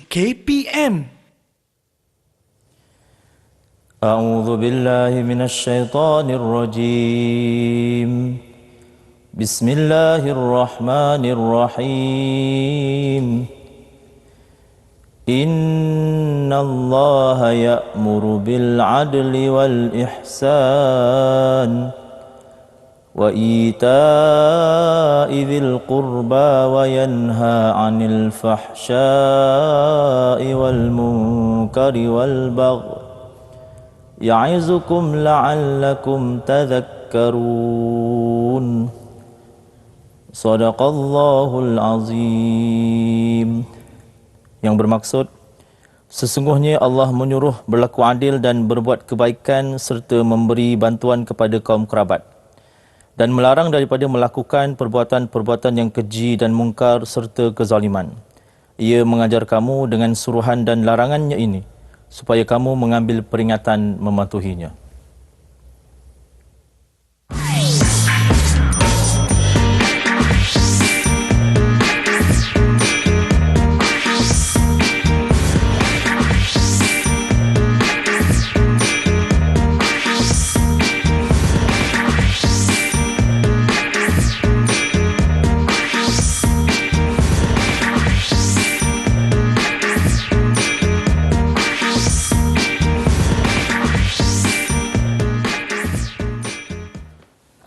KPM. أعوذ بالله من الشيطان الرجيم. بسم الله الرحمن الرحيم. إن الله يأمر بالعدل والإحسان وإيتاء ذي القربى وينهى عن الفحشاء والمنكر والبغي يعظكم لعلكم تذكرون. Sadaqallahul Azim. Yang bermaksud, sesungguhnya Allah menyuruh berlaku adil dan berbuat kebaikan serta memberi bantuan kepada kaum kerabat, dan melarang daripada melakukan perbuatan-perbuatan yang keji dan mungkar serta kezaliman. Ia mengajar kamu dengan suruhan dan larangannya ini, supaya kamu mengambil peringatan mematuhinya.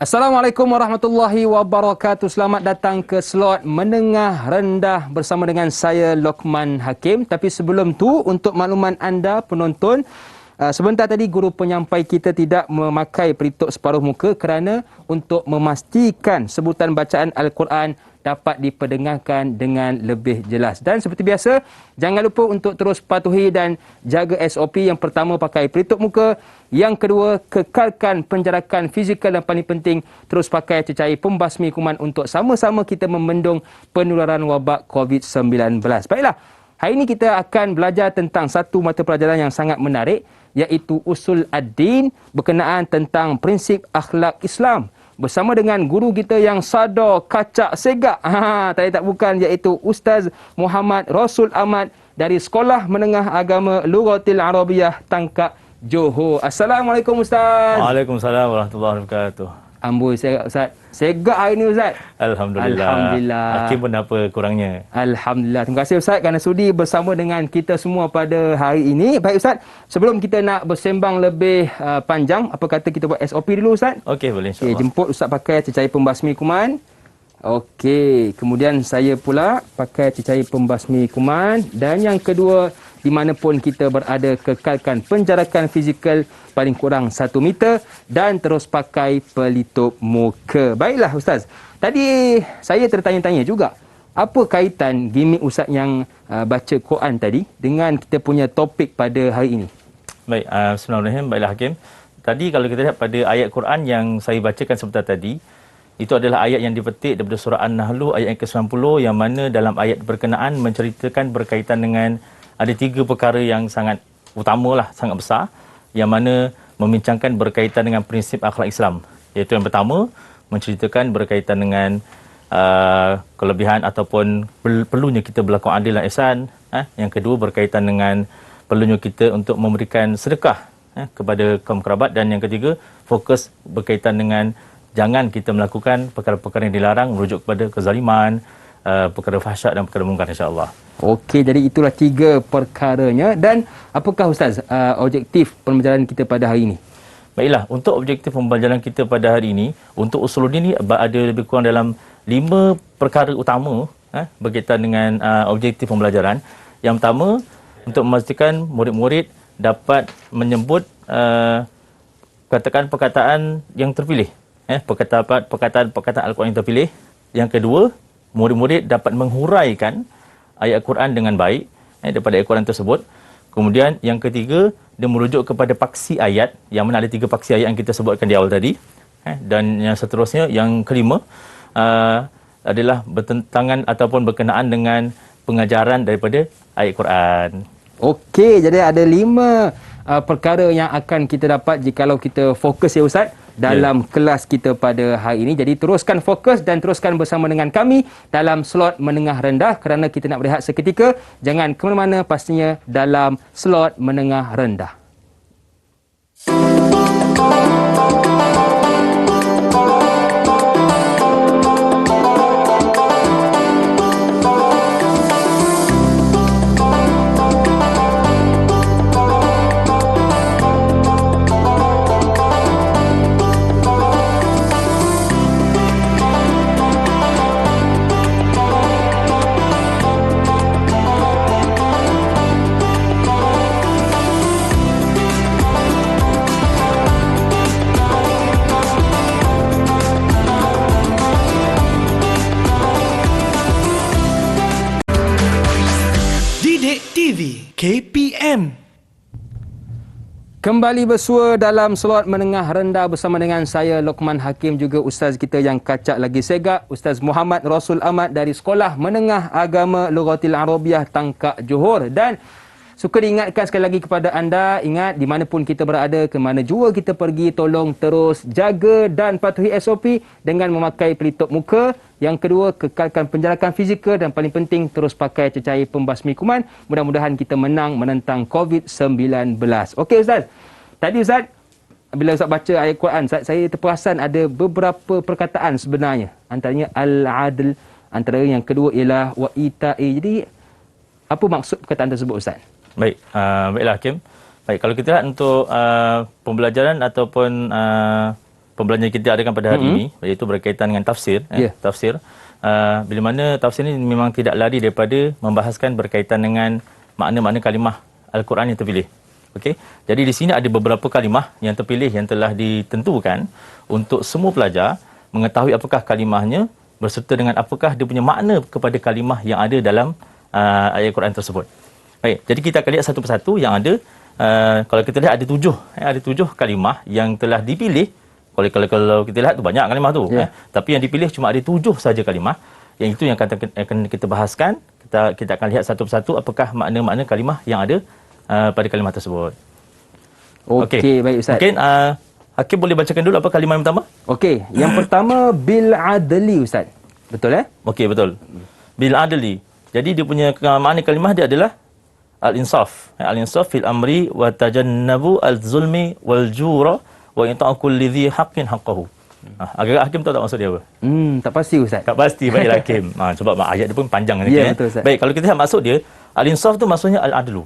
Assalamualaikum warahmatullahi wabarakatuh. Selamat datang ke slot menengah rendah bersama dengan saya Lokman Hakim. Tapi sebelum tu, untuk makluman anda penonton, sebentar tadi guru penyampai kita tidak memakai pelitup separuh muka kerana untuk memastikan sebutan bacaan Al-Quran dapat diperdengarkan dengan lebih jelas. Dan seperti biasa, jangan lupa untuk terus patuhi dan jaga SOP. Yang pertama, pakai pelitup muka. Yang kedua, kekalkan penjarakan fizikal, dan paling penting, terus pakai cecair pembasmi kuman untuk sama-sama kita membendung penularan wabak COVID-19. Baiklah, hari ini kita akan belajar tentang satu mata pelajaran yang sangat menarik, iaitu Usul Ad-Din, berkenaan tentang prinsip akhlak Islam. Bersama dengan guru kita yang sadar kacak segak, tak bukan, iaitu Ustaz Muhammad Rasul Ahmad dari Sekolah Menengah Agama Lughatil Arabiyah Tangkak, Johor. Assalamualaikum Ustaz. Waalaikumsalam warahmatullahi wabarakatuh. Amboi segak Ustaz. Segak hari ni Ustaz. Alhamdulillah. Alhamdulillah. Hakim pun apa kurangnya. Alhamdulillah. Terima kasih Ustaz kerana sudi bersama dengan kita semua pada hari ini. Baik Ustaz, sebelum kita nak bersembang lebih panjang, apa kata kita buat SOP dulu Ustaz? Okey, boleh insya-Allah. Okey, jemput Ustaz pakai cecair pembasmi kuman. Okey, kemudian saya pula pakai cecair pembasmi kuman. Dan yang kedua, di mana pun kita berada, kekalkan penjarakan fizikal paling kurang 1 meter dan terus pakai pelitup muka. Baiklah Ustaz, tadi saya tertanya-tanya juga, apa kaitan gimik Ustaz yang baca Quran tadi dengan kita punya topik pada hari ini? Baik, bismillahirrahmanirrahim. Baiklah Hakim, tadi kalau kita lihat pada ayat Quran yang saya bacakan sebentar tadi, itu adalah ayat yang dipetik daripada surah An-Nahl ayat yang ke-90, yang mana dalam ayat berkenaan menceritakan berkaitan dengan ada 3 perkara yang sangat utamalah, sangat besar, yang mana membincangkan berkaitan dengan prinsip akhlak Islam. Iaitu yang pertama, menceritakan berkaitan dengan kelebihan ataupun perlunya kita berlaku adil dan ihsan. Yang kedua, berkaitan dengan perlunya kita untuk memberikan sedekah kepada kaum kerabat. Dan yang ketiga, fokus berkaitan dengan jangan kita melakukan perkara-perkara yang dilarang, merujuk kepada kezaliman, perkara fahsyat dan perkara mungkar, insya-Allah. Okey, jadi itulah 3 perkaranya. Dan apakah Ustaz objektif pembelajaran kita pada hari ini? Baiklah, untuk objektif pembelajaran kita pada hari ini, untuk Usuluddin ni ada lebih kurang dalam 5 perkara utama berkaitan dengan objektif pembelajaran. Yang pertama, untuk memastikan murid-murid dapat menyebut perkataan yang terpilih, perkataan Al-Quran yang terpilih. Yang kedua, murid-murid dapat menghuraikan ayat Al-Quran dengan baik daripada ayat Al-Quran tersebut. Kemudian yang ketiga, dia merujuk kepada paksi ayat, yang mana ada 3 paksi ayat yang kita sebutkan di awal tadi. Dan yang seterusnya, yang kelima adalah bertentangan ataupun berkenaan dengan pengajaran daripada ayat Quran. Okey, jadi ada 5 perkara yang akan kita dapat jikalau kita fokus ya Ustaz dalam kelas kita pada hari ini. Jadi teruskan fokus dan teruskan bersama dengan kami dalam slot menengah rendah kerana kita nak berehat seketika. Jangan ke mana-mana, pastinya dalam slot menengah rendah. Didik TV KPM. Kembali bersua dalam slot menengah rendah bersama dengan saya Lokman Hakim, juga ustaz kita yang kacak lagi segak, Ustaz Muhammad Rasul Ahmad dari Sekolah Menengah Agama Lughatil Arabiah Tangkak Johor. Dan suka diingatkan sekali lagi kepada anda, ingat di mana pun kita berada, ke mana jua kita pergi, tolong terus jaga dan patuhi SOP dengan memakai pelitup muka. Yang kedua, kekalkan penjarakan fizikal, dan paling penting terus pakai cecair pembasmi kuman. Mudah-mudahan kita menang menentang COVID-19. Okey Ustaz. Tadi Ustaz, bila Ustaz baca ayat Quran, Ustaz, saya terperasan ada beberapa perkataan sebenarnya. Antaranya al-adl, antara yang kedua ialah wa ita'i. Jadi apa maksud perkataan tersebut Ustaz? Baik, baiklah Hakim. Baik, kalau kita lihat untuk pembelajaran ataupun pembelajaran kita adakan pada hari ini, iaitu berkaitan dengan tafsir. Tafsir. Bila mana tafsir ini memang tidak lari daripada membahaskan berkaitan dengan makna-makna kalimah Al-Quran yang terpilih. Okey. Jadi di sini ada beberapa kalimah yang terpilih yang telah ditentukan untuk semua pelajar mengetahui apakah kalimahnya berserta dengan apakah dia punya makna kepada kalimah yang ada dalam ayat Quran tersebut. Baik, jadi kita akan lihat satu persatu yang ada. Kalau kita lihat ada tujuh kalimah yang telah dipilih. Kalau kita lihat tu banyak kalimah tu, tapi yang dipilih cuma ada 7 saja kalimah. Yang itu yang akan kita bahaskan. Kita akan lihat satu persatu apakah makna-makna kalimah yang ada pada kalimah tersebut. Okey, baik Ustaz. Mungkin Hakim boleh bacakan dulu apa kalimah yang pertama? Okey, yang pertama bil adli Ustaz. Betul Okey, betul. Bil adli. Jadi dia punya makna kalimah dia adalah al-insaf. Al-insaf fil amri wa tajannabu al-zulmi wal jura wa ita'u kulli dhi haqqin haqqahu. Agak Hakim tahu tak maksud dia apa? Tak pasti Ustaz. Tak pasti, baiklah Hakim. Sebab ayat dia pun panjang ni. Betul Ustaz. Baik, kalau kita lihat maksud dia, al-insaf tu maksudnya al-adlu.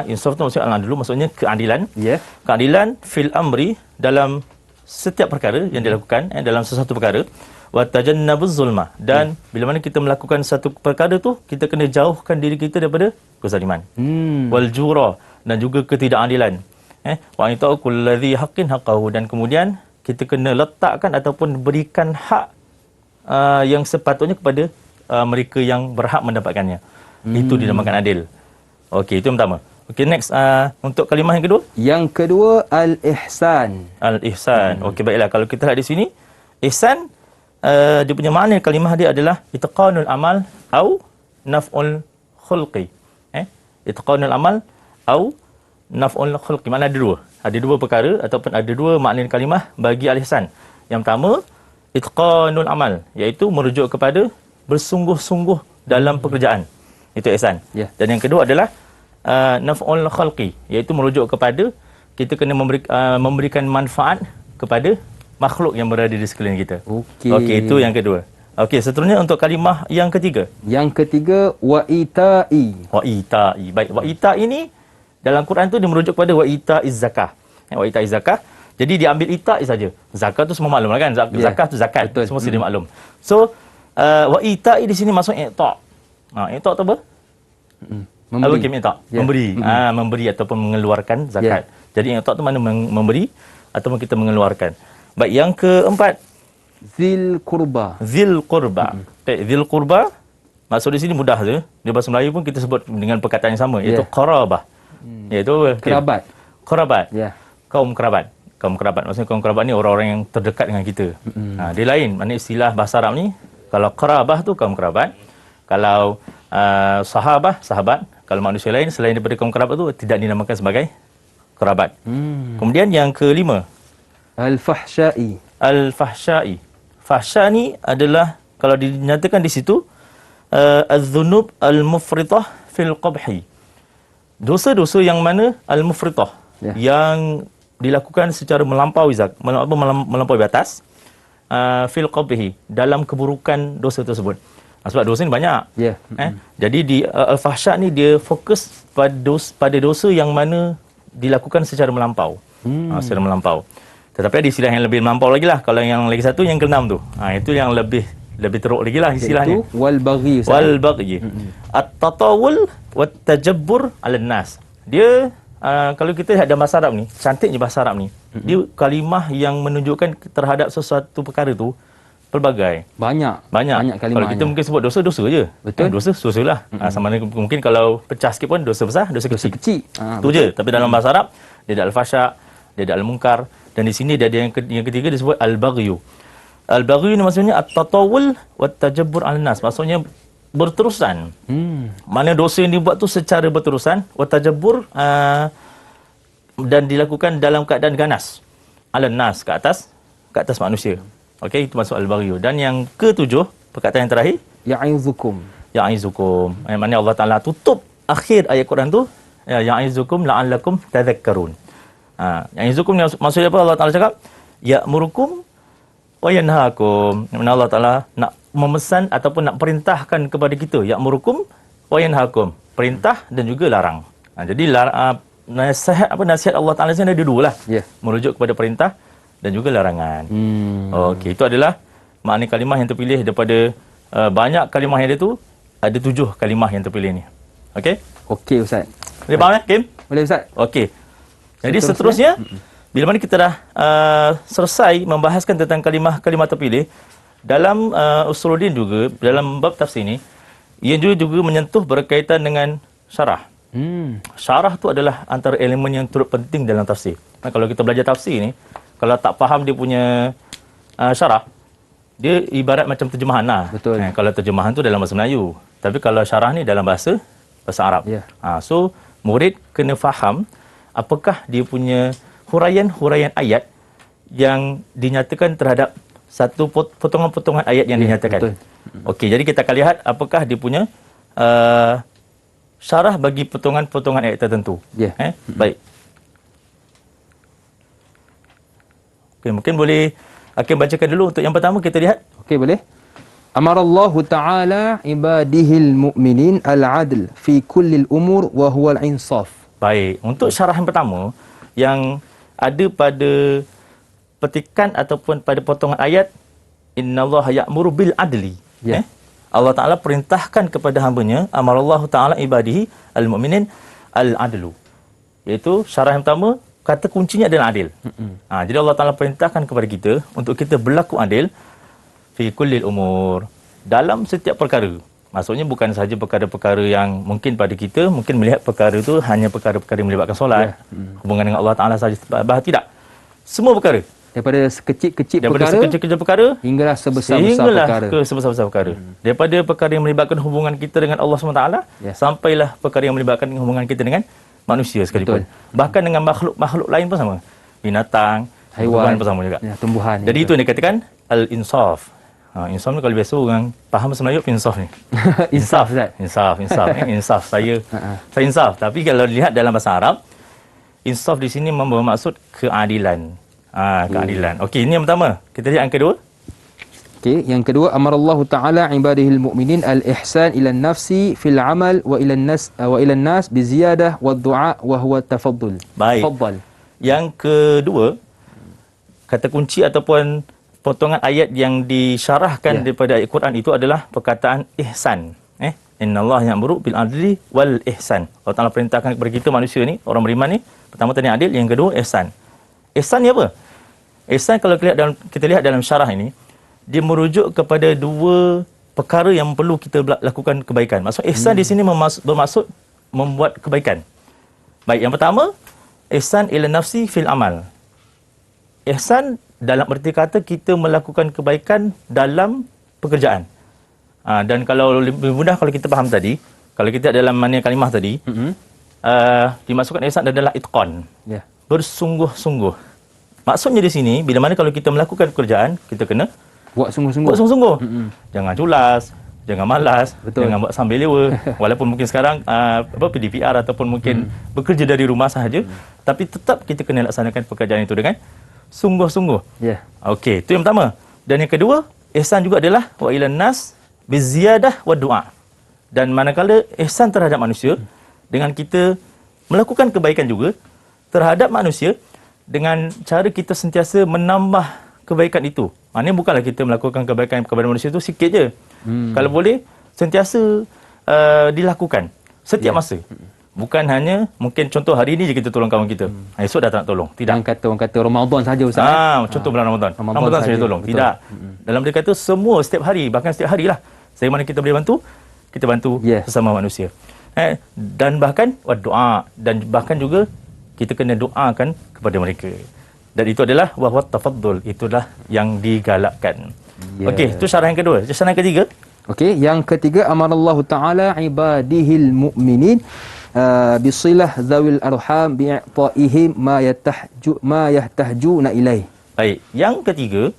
Insaf tu maksudnya al-adlu, maksudnya keadilan. Keadilan fil amri, dalam setiap perkara yang dilakukan, dalam sesuatu perkara. Wa tajannabuz zulma, dan bila mana kita melakukan satu perkara tu, kita kena jauhkan diri kita daripada kezaliman. Wal jura, dan juga ketidakadilan. Wa ita'u kulli dhi haqqin haqqahu, dan kemudian kita kena letakkan ataupun berikan hak yang sepatutnya kepada mereka yang berhak mendapatkannya. Itu dinamakan adil. Okey, itu yang pertama. Okey, next untuk kalimah yang kedua. Yang kedua al-ihsan. Al-ihsan. Okey, baiklah, kalau kita lihat di sini, ihsan dia punya makna kalimah dia adalah itqanul amal au naf'ul khulqi. Itqanul amal au naf'ul khulqi. Makna ada dua. Ada dua perkara ataupun ada dua makna kalimah bagi al-ihsan. Yang pertama, itqanul amal, iaitu merujuk kepada bersungguh-sungguh dalam pekerjaan. Itu ihsan. Dan yang kedua adalah naf'ul khalqi, iaitu merujuk kepada kita kena memberikan manfaat kepada makhluk yang berada di sekeliling kita. Okey, itu yang kedua. Okey, seterusnya untuk kalimah yang ketiga. Yang ketiga wa ita'i. Wa ita'i. Baik, wa ita'i ni dalam Quran tu dia merujuk kepada wa ita'iz zakah. Wa ita'iz zakah. Jadi dia ambil ita'i saja. Zakah tu semua maklum lah kan? Zakah tu zakat. Betul. Semua sudah maklum. So, wa ita'i di sini maksud i'ta'. I'ta' tu apa? Memberi. Memberi. Memberi ataupun mengeluarkan zakat. Jadi i'ta' tu mana memberi ataupun kita mengeluarkan. Baik, yang keempat, zil qurba. Zil qurba. Zil qurba maksud di sini mudah saja. Di bahasa Melayu pun kita sebut dengan perkataan yang sama, iaitu qarabah. Iaitu kerabat. Kerabat. Kaum kerabat. Kaum kerabat. Maksudnya kaum kerabat ni orang-orang yang terdekat dengan kita. Dia lain. Maknanya istilah bahasa Arab ni, kalau qarabah tu kaum kerabat. Kalau sahabat. Kalau manusia lain selain daripada kaum kerabat tu tidak dinamakan sebagai kerabat. Kemudian yang kelima, Al-fahsya'i. Al-fahsya'i. Fahsya ni adalah kalau dinyatakan di situ az-dzunub al-mufritah fil qabhi. Dosa-dosa yang mana al-mufritah, yang dilakukan secara melampaui melampaui batas, fil qabhi, dalam keburukan dosa tersebut. Sebab dosa ni banyak. Jadi di al-fahsya ni dia fokus pada dosa yang mana dilakukan secara melampau. Secara melampau. Tetapi ada istilah yang lebih melampau lagi lah. Kalau yang lagi satu, yang keenam tu. Itu yang lebih teruk lagi lah istilahnya. Iaitu wal-baghi. Wal-baghi. At-tatawul wat-tajabbur 'alan nas. Dia kalau kita lihat dalam bahasa Arab ni, cantiknya bahasa Arab ni, dia kalimah yang menunjukkan terhadap sesuatu perkara tu pelbagai. Banyak kalimah. Kalau kita mungkin sebut dosa-dosa je. Betul. Dosa lah. Sama ada mungkin kalau pecah sikit pun dosa besar, dosa kecil. Itu je. Tapi dalam bahasa Arab, dia ada al-fahsya, dia ada al-munkar, dan di sini dia ada yang ketiga disebut al-baghyu. Al-baghyu ni maksudnya at-tatawul wat-tajabbur 'alan nas. Maksudnya berterusan. Mana dosa yang dibuat tu secara berterusan, wat-tajabbur dan dilakukan dalam keadaan ganas. 'Alan nas, ke atas manusia. Okey, itu masuk al-baghyu. Dan yang ketujuh, perkataan yang terakhir, ya'izukum. Yang mana Allah Taala tutup akhir ayat Quran tu, ya'izukum la'allakum tadhakkarun. Ya'izukum ni maksudnya apa? Allah Taala cakap ya'murukum wa yanhaakum. Mana Allah Taala nak memesan ataupun nak perintahkan kepada kita, ya'murukum wa yanhaakum. Perintah dan juga larang. Jadi nasihat Allah Taala sini ada dua lah. Merujuk kepada perintah dan juga larangan. Okey, itu adalah makna kalimah yang terpilih daripada banyak kalimah yang ada tu, ada 7 kalimah yang terpilih ni. Okey? Okey Ustaz. Boleh faham Kim? Boleh Ustaz. Okey. Jadi seterusnya, bila mana kita dah selesai membahaskan tentang kalimah-kalimah terpilih, dalam Usuluddin juga, dalam bab tafsir ni, ia juga menyentuh berkaitan dengan syarah. Syarah tu adalah antara elemen yang turut penting dalam tafsir. Kalau kita belajar tafsir ni, kalau tak faham dia punya syarah, dia ibarat macam terjemahan lah. Betul. Kalau terjemahan tu dalam bahasa Melayu. Tapi kalau syarah ni dalam bahasa Arab. So, murid kena faham apakah dia punya huraian-huraian ayat yang dinyatakan terhadap satu potongan-potongan ayat yang dinyatakan. Okey, jadi kita akan lihat apakah dia punya syarah bagi potongan-potongan ayat tertentu. Baik. Okay, mungkin boleh Hakim bacakan dulu untuk yang pertama, kita lihat. Okey, boleh. Amarallahu ta'ala ibadihil mu'minin al-adl fi kullil umur wa huwal insaf. Baik, untuk syarah yang pertama yang ada pada petikan ataupun pada potongan ayat, innallaha ya'muru bil adli. Allah Ta'ala perintahkan kepada hamba-Nya, amarallahu ta'ala ibadihi al-mu'minin al-adlu. Iaitu syarah yang pertama, kata kuncinya adalah adil. Jadi Allah Ta'ala perintahkan kepada kita untuk kita berlaku adil fi kullil umur, dalam setiap perkara. Maksudnya bukan sahaja perkara-perkara yang mungkin pada kita mungkin melihat perkara itu hanya perkara-perkara yang melibatkan solat, hubungan dengan Allah Ta'ala sahaja. Tidak. Semua perkara. Daripada sekecil-kecil perkara hinggalah sebesar-besar perkara. Ke sebesar-besar perkara. Daripada perkara yang melibatkan hubungan kita dengan Allah SWT, sampailah perkara yang melibatkan hubungan kita dengan manusia sekalipun. Bahkan dengan makhluk-makhluk lain pun sama. Binatang, haiwan pun sama juga. Tumbuhan. Jadi itu yang dikatakan al-insaf. Insaf ni kalau biasa orang faham bahasa Melayu, insaf ni. Insaf Ustaz. Insaf. Saya insaf. Tapi kalau lihat dalam bahasa Arab, insaf di sini bermaksud keadilan. Keadilan. Okey, ini yang pertama. Kita lihat yang kedua. Okey, yang kedua, amarallahu ta'ala ibadihil mu'minin al-ihsan ila nafsi fil amal wa ila nas bi ziyadah wa du'a wa huwa tafaddul. Baik. Tafaddal. Yang kedua, kata kunci ataupun potongan ayat yang disyarahkan daripada ayat Quran itu adalah perkataan ihsan. Innallaha ya'muru bil adli wal ihsan. Allah Ta'ala perintahkan kepada kita manusia ni, orang beriman ni, pertama tadi adil, yang kedua ihsan. Ihsan ni apa? Ihsan kalau kita lihat dalam syarah ini, dia merujuk kepada dua perkara yang perlu kita lakukan kebaikan. Maksud ihsan di sini bermaksud membuat kebaikan. Baik, yang pertama, ihsan ila nafsi fil amal. Ihsan dalam erti kata kita melakukan kebaikan dalam pekerjaan. Dan kalau lebih mudah kalau kita faham tadi, kalau kita dalam makna kalimah tadi, dimasukkan ihsan adalah itqan. Bersungguh-sungguh. Maksudnya di sini, bila mana kalau kita melakukan pekerjaan, kita kena Buat sungguh-sungguh. buat sungguh-sungguh. Jangan culas, jangan malas, Betul. jangan buat sambil lewa. Walaupun mungkin sekarang PDPR ataupun mungkin bekerja dari rumah sahaja, tapi tetap kita kena laksanakan pekerjaan itu dengan sungguh-sungguh. Ya. Okey, itu yang pertama. Dan yang kedua, ihsan juga adalah wa ilan nas biziyadah wa du'a. Dan manakala ihsan terhadap manusia dengan kita melakukan kebaikan juga terhadap manusia dengan cara kita sentiasa menambah kebaikan itu. Maknanya bukanlah kita melakukan kebaikan kepada manusia itu sikit je. Kalau boleh, sentiasa dilakukan setiap masa. Bukan hanya mungkin contoh hari ini je kita tolong kawan kita. Esok dah tak nak tolong. Tidak. Orang kata Ramadan saja Ustaz. Contoh bulan Ramadan. Ramadan Ramadan saja saja, tolong. betul. Tidak. Dalam dia kata semua setiap hari, bahkan setiap harilah. Saya mana kita boleh bantu, kita bantu sesama manusia. Dan bahkan doa, dan bahkan juga kita kena doakan kepada mereka. Dan itu adalah wahwat tafaddul, itulah yang digalakkan. Okey, itu syarah yang kedua. Syarah yang ketiga. Okey, yang ketiga amarallahu taala ibadihil mu'minin bisilah dzawil arham bi'ta'ihim ma yahtahjuna ilaih. Baik, yang ketiga,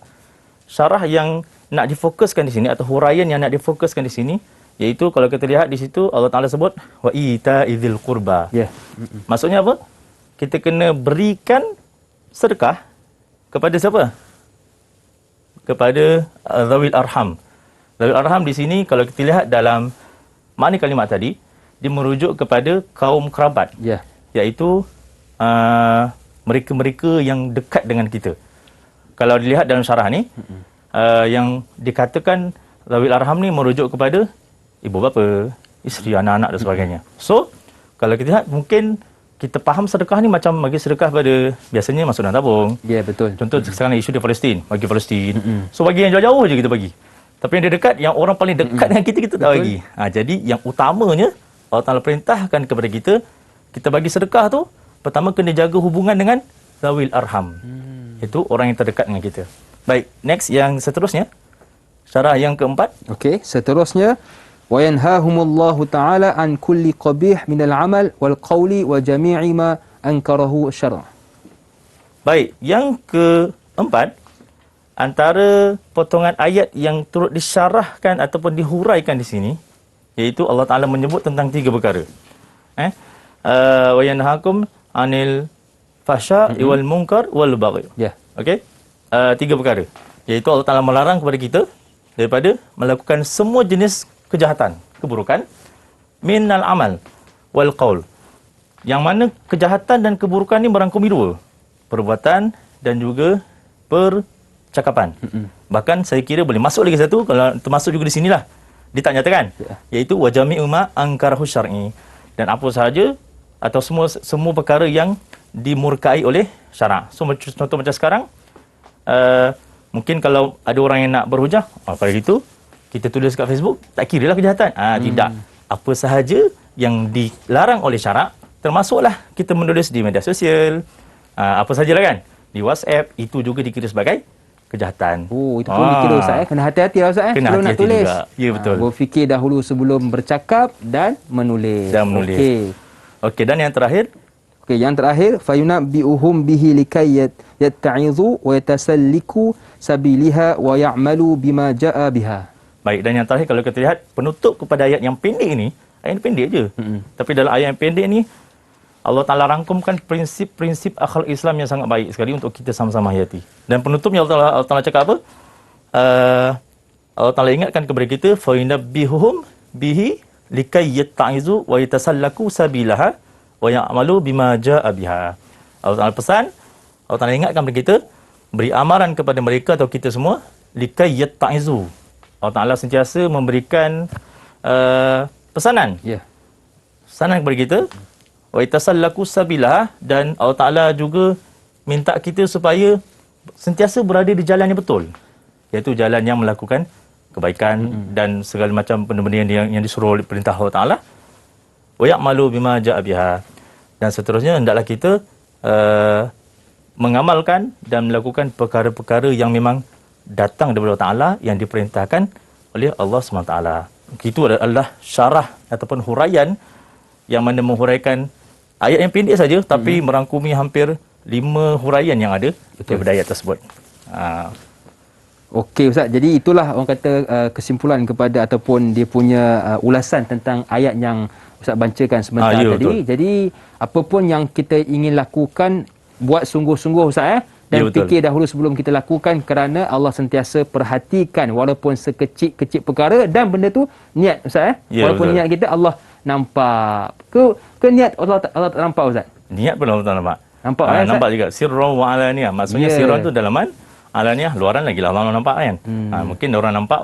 syarah yang nak difokuskan di sini atau huraian yang nak difokuskan di sini, iaitu kalau kita lihat di situ Allah Taala sebut wa ita'idzil qurba. Ya. Maksudnya apa? Kita kena berikan sedekah kepada siapa? Kepada zawil arham. Zawil arham di sini kalau kita lihat dalam makna kalimat tadi, dia merujuk kepada kaum kerabat. Ya. Iaitu mereka-mereka yang dekat dengan kita. Kalau dilihat dalam syarah ni, yang dikatakan zawil arham ni merujuk kepada ibu bapa, isteri, anak-anak dan sebagainya. So, kalau kita lihat mungkin kita faham sedekah ni macam bagi sedekah pada biasanya masuk dalam tabung. Ya, betul. Contoh sekarang isu di Palestin, bagi Palestin. So bagi yang jauh-jauh je kita bagi. Tapi yang dia dekat, yang orang paling dekat dengan kita, kita tak bagi. Jadi yang utamanya Allah Taala perintahkan kepada kita bagi sedekah tu pertama kena jaga hubungan dengan zawil arham. Itu orang yang terdekat dengan kita. Baik, next yang seterusnya. Syarah yang keempat. Okey, seterusnya وَيَنْهَاهُمُ taala an kulli qabih minal amal wal qawli wa jami'i ma ankarahu syara'. Baik, yang keempat, antara potongan ayat yang turut disyarahkan ataupun dihuraikan di sini, iaitu Allah Taala menyebut tentang 3 perkara. Wa yanhaakum anil fahsya'i wal munkar wal baghi. Ya. Okey? 3 perkara. Iaitu Allah Taala melarang kepada kita daripada melakukan semua jenis kejahatan, keburukan, minal amal wal qaul. Yang mana kejahatan dan keburukan ni merangkumi 2, perbuatan dan juga percakapan. Bahkan saya kira boleh masuk lagi satu, kalau termasuk juga di sinilah dia tak nyatakan, iaitu wa jami'u ma ankarahu syar'i, dan apa sahaja atau semua perkara yang dimurkai oleh syarak. So contoh macam sekarang, mungkin kalau ada orang yang nak berhujah, kalau gitu kita tulis kat Facebook, tak kiralah kejahatan. Tidak. Apa sahaja yang dilarang oleh syarak, termasuklah kita menulis di media sosial, apa sajalah kan, di WhatsApp, itu juga dikira sebagai kejahatan. Oh, itu pun dikira Ustaz. Kena hati-hati lah Ustaz. Kena sebelum hati-hati nak tulis. juga. Ya, betul. Berfikir dahulu sebelum bercakap dan menulis. Okey, dan yang terakhir. Okey, yang terakhir, fayunabbi'uhum bihi likay yatta'izu wa yatasalliku sabiliha wa ya'malu bima ja'a biha. Baik, dan yang terakhir kalau kita lihat penutup kepada ayat yang pendek ini, ayat ini pendek je. Tapi dalam ayat yang pendek ni Allah Taala rangkumkan prinsip-prinsip akhlak Islam yang sangat baik sekali untuk kita sama-sama hayati. Dan penutupnya Allah Taala cakap apa? Allah Taala ingatkan kepada kita fa yunabbihuhum bihi likay yatta'izu wa yatasallaku sabilaha wa ya'malu bima ja'a biha. Allah Taala pesan, Allah Taala ingatkan kepada kita, beri amaran kepada mereka atau kita semua likay yatta'izu. Allah Ta'ala sentiasa memberikan pesanan. Pesanan kepada kita. Wa itasallaku sabilah, dan Allah Ta'ala juga minta kita supaya sentiasa berada di jalan yang betul. Iaitu jalan yang melakukan kebaikan dan segala macam benda-benda yang disuruh oleh perintah Allah Ta'ala. Wa ya'malu bima ja'a biha. Dan seterusnya, hendaklah kita mengamalkan dan melakukan perkara-perkara yang memang datang daripada Allah Ta'ala yang diperintahkan oleh Allah SWT. Itu adalah syarah ataupun huraian yang mana menghuraikan ayat yang pendek saja tapi merangkumi hampir 5 huraian yang ada daripada ayat tersebut. Okey Ustaz, jadi itulah orang kata kesimpulan kepada ataupun dia punya ulasan tentang ayat yang Ustaz bacakan sebentar ya, tadi. betul. Jadi apa pun yang kita ingin lakukan, buat sungguh-sungguh Ustaz dan Ya, betul. fikir dahulu sebelum kita lakukan, kerana Allah sentiasa perhatikan walaupun sekecil-kecil perkara, dan benda tu niat Ustaz Ya, walaupun betul. niat kita Allah nampak. Ke niat Allah tak nampak Ustaz? Niat pun Allah nampak. Nampak, Ustaz? Nampak juga. Sirran wa alaniyah. Maksudnya Ya. sirran tu dalaman, alaniyah luaran lagi lah Allah nampak kan. Mungkin orang nampak,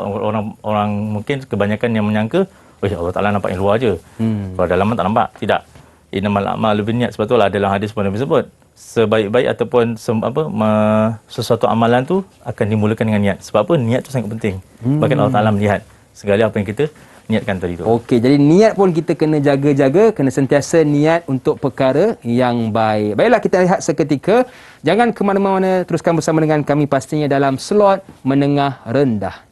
orang mungkin kebanyakan yang menyangka, Allah Ta'ala nampak yang luar je. Kalau dalaman tak nampak. Tidak. Innamal a'malu binniat. Sebab itulah dalam hadis pun Nabi sebut, sebaik-baik ataupun sesuatu amalan tu akan dimulakan dengan niat. Sebab apa? Niat tu sangat penting. Bahkan Allah Ta'ala melihat segala apa yang kita niatkan tadi tu. Okey, jadi niat pun kita kena jaga-jaga, kena sentiasa niat untuk perkara yang baik. Baiklah, kita lihat seketika. Jangan ke mana-mana, teruskan bersama dengan kami pastinya dalam slot menengah rendah.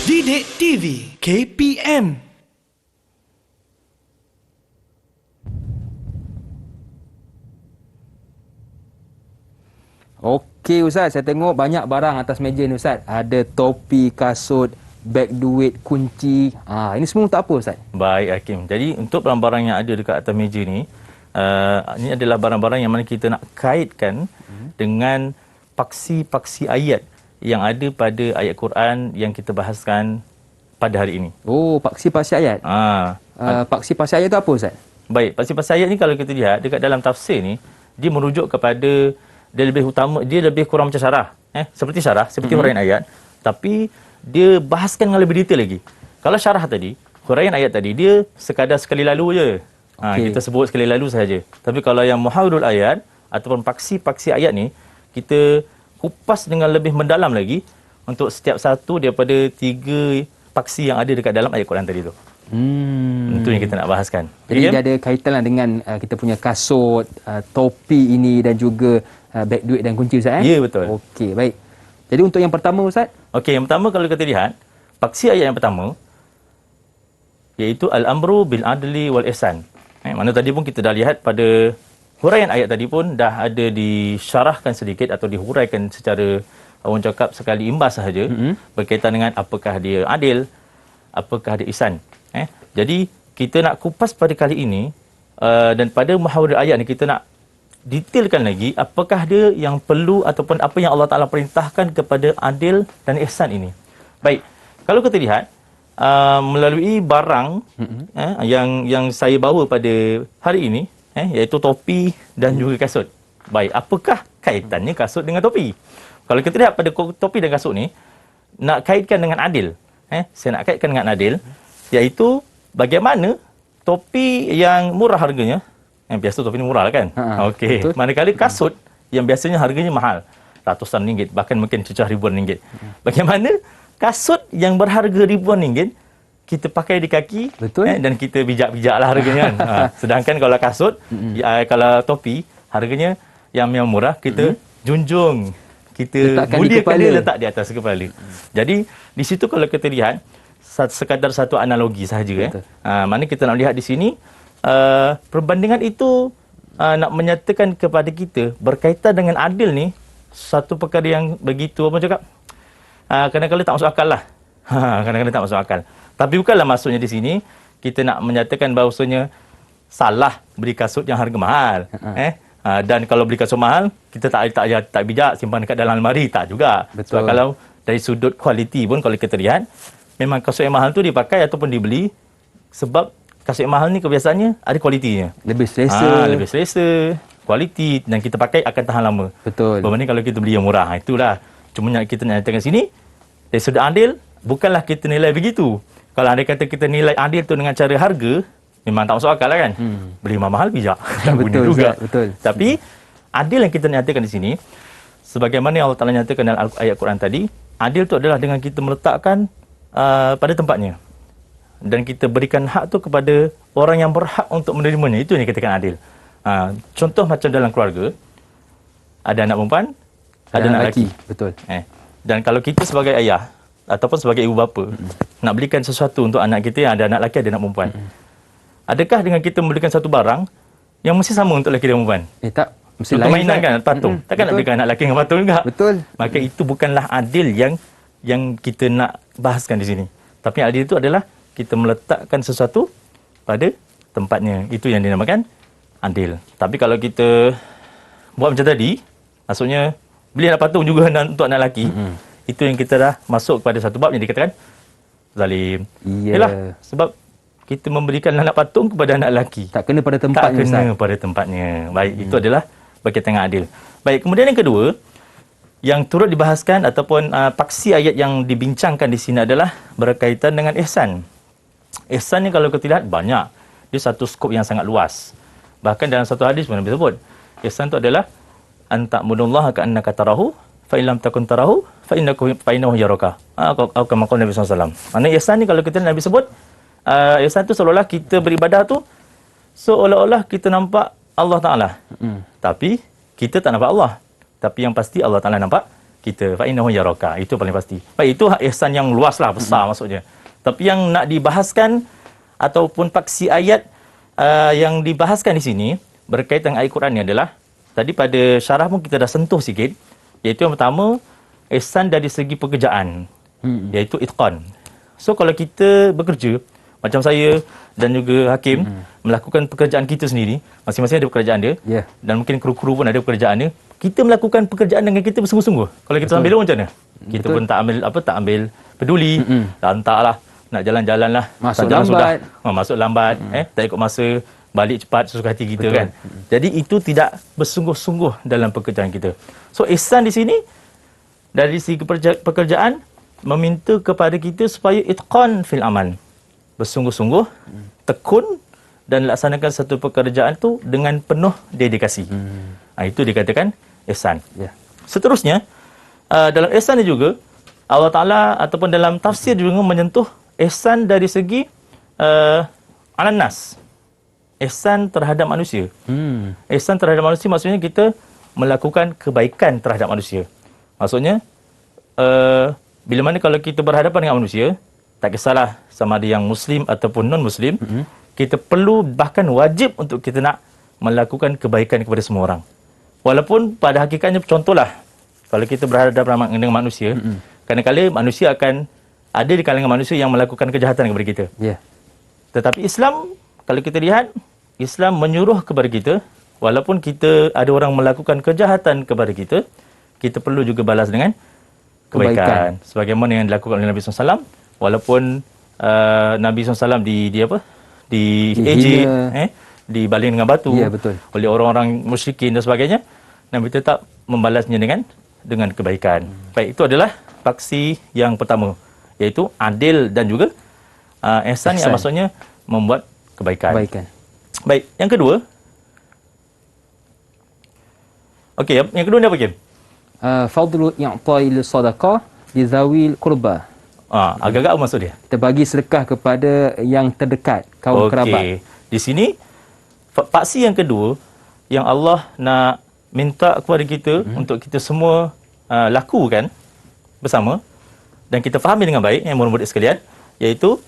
Didik TV KPM. Okey Ustaz, saya tengok banyak barang atas meja ni Ustaz. Ada topi, kasut, beg duit, kunci. Ini semua untuk apa Ustaz? Baik Hakim. Jadi untuk barang-barang yang ada dekat atas meja ni, ini adalah barang-barang yang mana kita nak kaitkan dengan paksi-paksi ayat yang ada pada ayat Quran yang kita bahaskan pada hari ini. Oh, paksi-paksi ayat. Paksi-paksi ayat tu apa Ustaz? Baik, paksi-paksi ayat ni kalau kita lihat dekat dalam tafsir ni, dia merujuk kepada, dia lebih kurang macam syarah. Seperti syarah, seperti huraian ayat, tapi dia bahaskan dengan lebih detail lagi. Kalau syarah tadi, huraian ayat tadi, dia sekadar sekali lalu je. Kita sebut sekali lalu sahaja. Tapi kalau yang muhawirul ayat ataupun paksi-paksi ayat ni, kita kupas dengan lebih mendalam lagi untuk setiap satu daripada 3 paksi yang ada dekat dalam ayat Quran tadi tu. Itu yang kita nak bahaskan. Jadi dia ada kaitanlah dengan kita punya kasut, topi ini dan juga beg duit dan kunci Ustaz Ya, betul. Okey, baik. Jadi untuk yang pertama Ustaz? Okey, yang pertama kalau kita lihat, paksi ayat yang pertama iaitu al-amru bil adli wal ihsan. Mana tadi pun kita dah lihat pada huraian ayat tadi pun dah ada disyarahkan sedikit atau dihuraikan secara orang cakap sekali imbas sahaja berkaitan dengan apakah dia adil, apakah dia ihsan. Jadi kita nak kupas pada kali ini dan pada muhawirul ayat ni kita nak detailkan lagi apakah dia yang perlu ataupun apa yang Allah Ta'ala perintahkan kepada adil dan ihsan ini. Baik, kalau kita lihat melalui barang yang saya bawa pada hari ini, iaitu topi dan juga kasut. Baik, apakah kaitannya kasut dengan topi? Kalau kita lihat pada topi dan kasut ni, nak kaitkan dengan adil. Saya nak kaitkan dengan adil, iaitu bagaimana topi yang murah harganya, biasa topi ni murah lah kan? Okey. Manakala kasut yang biasanya harganya mahal, ratusan ringgit, bahkan mungkin cecah ribuan ringgit. Bagaimana kasut yang berharga ribuan ringgit, kita pakai di kaki dan kita bijak-bijak lah harganya kan. Sedangkan kalau kasut, kalau topi, harganya yang murah, kita junjung, kita muliakan dia, letak di atas kepala. Jadi, di situ kalau kita lihat, sekadar satu analogi sahaja. Mana kita nak lihat di sini, perbandingan itu nak menyatakan kepada kita, berkaitan dengan adil ni, satu perkara yang begitu, apa cakap, kadang-kadang tak masuk akal lah. Kadang-kadang tak masuk akal. Tapi bukanlah maksudnya di sini kita nak menyatakan bahawasanya salah beri kasut yang harga mahal. Dan kalau beli kasut mahal, kita tak bijak simpan dekat dalam almari, tak juga. Sebab kalau dari sudut kualiti pun kalau kita lihat, memang kasut yang mahal tu dipakai ataupun dibeli sebab kasut yang mahal ni kebiasaannya ada kualitinya. Lebih selesa. Lebih selesa, kualiti, dan kita pakai akan tahan lama. Betul. Berbanding kalau kita beli yang murah. Itulah Cuma kita nyatakan sini, dari sudut adil, bukanlah kita nilai begitu. Kalau anda kata kita nilai adil tu dengan cara harga, memang tak masuk akal lah kan. Beli mahal bijak. Tak guna Betul, juga. Ustaz, betul. Tapi, adil yang kita nyatakan di sini, sebagaimana yang Allah Ta'ala nyatakan dalam ayat Quran tadi, adil tu adalah dengan kita meletakkan pada tempatnya. Dan kita berikan hak tu kepada orang yang berhak untuk menerimanya. Itu yang dikatakan adil. Contoh macam dalam keluarga, ada anak perempuan, ada anak lelaki. Betul. Dan kalau kita sebagai ayah ataupun sebagai ibu bapa nak belikan sesuatu untuk anak kita yang ada anak lelaki, ada anak perempuan, adakah dengan kita membelikan satu barang yang mesti sama untuk lelaki dan perempuan? Tak. Mesti Untuk lain, mainan Ustaz. kan, patung. Takkan nak belikan anak lelaki dengan patung juga. Betul. Maka itu bukanlah adil yang kita nak bahaskan di sini. Tapi adil itu adalah kita meletakkan sesuatu pada tempatnya. Itu yang dinamakan adil. Tapi kalau kita buat macam tadi, maksudnya beli anak patung juga untuk anak lelaki, itu yang kita dah masuk kepada satu bab yang dikatakan zalim. Yalah, sebab kita memberikan anak patung kepada anak lelaki. Tak kena pada tempatnya, Tak kena Ustaz. pada tempatnya. Baik, itu adalah berkaitan dengan adil. Baik, kemudian yang kedua, yang turut dibahaskan ataupun paksi ayat yang dibincangkan di sini adalah berkaitan dengan ihsan. Ihsan ni kalau kita lihat banyak. Dia satu skop yang sangat luas. Bahkan dalam satu hadis pun Nabi sebut, ihsan itu adalah anta'budullaha ka'annaka tarahu fa in lam takun tarahu fa innahu yaraka. Atau kama qala Nabi SAW. Maknanya ihsan ni kalau kita Nabi sebut, ihsan tu seolah-olah kita beribadah tu seolah-olah kita nampak Allah Ta'ala. Tapi kita tak nampak Allah. Tapi yang pasti Allah Ta'ala nampak kita. Fa innahu yaraka. Itu paling pasti. Baik, itu ihsan yang luas lah, besar maksudnya. Tapi yang nak dibahaskan ataupun paksi ayat yang dibahaskan di sini berkaitan dengan ayat Quran ni adalah, tadi pada syarah pun kita dah sentuh sikit, iaitu yang pertama, ihsan dari segi pekerjaan, iaitu itqan. So kalau kita bekerja, macam saya dan juga Hakim melakukan pekerjaan kita sendiri, masing-masing ada pekerjaan dia, dan mungkin kru-kru pun ada pekerjaan dia, kita melakukan pekerjaan dengan kita bersungguh-sungguh. Kalau kita ambil macam mana? Kita pun tak ambil peduli, lantaklah, nak jalan-jalan lah, masuk jalan lambat, masuk lambat, tak ikut masa, balik cepat sesuka hati kita. Betul. Kan. Jadi itu tidak bersungguh-sungguh dalam pekerjaan kita. So ihsan di sini dari segi pekerjaan meminta kepada kita supaya itqan fil amal, bersungguh-sungguh, tekun dan laksanakan satu pekerjaan tu dengan penuh dedikasi. Itu dikatakan ihsan. Seterusnya dalam ihsan ni juga Allah Ta'ala ataupun dalam tafsir juga menyentuh ihsan dari segi ananas. Ihsan terhadap manusia. Ihsan terhadap manusia maksudnya kita melakukan kebaikan terhadap manusia. Maksudnya, bila mana kalau kita berhadapan dengan manusia, tak kisahlah sama ada yang Muslim ataupun non-Muslim, kita perlu bahkan wajib untuk kita nak melakukan kebaikan kepada semua orang. Walaupun pada hakikatnya, contohlah, kalau kita berhadapan dengan manusia, kadang-kadang manusia akan ada di kalangan manusia yang melakukan kejahatan kepada kita. Tetapi Islam, kalau kita lihat, Islam menyuruh kepada kita, walaupun kita ada orang melakukan kejahatan kepada kita, kita perlu juga balas dengan kebaikan. Sebagaimana yang dilakukan oleh Nabi SAW, walaupun Nabi SAW diejek, dibaling dengan batu oleh orang-orang musyrikin dan sebagainya, Nabi tetap membalasnya dengan kebaikan. Baik, itu adalah paksi yang pertama, iaitu adil dan juga ihsan yang maksudnya membuat kebaikan. Baik, yang kedua. Okey, yang kedua ni apa, Kim? Fadlu i'ta'il sadaqah li zawil qurba. Agak-agak apa maksud dia? Kita bagi sedekah kepada yang terdekat, kaum kerabat. Di sini paksi yang kedua yang Allah nak minta kepada kita untuk kita semua lakukan bersama dan kita fahami dengan baik, yang murid-murid sekalian, iaitu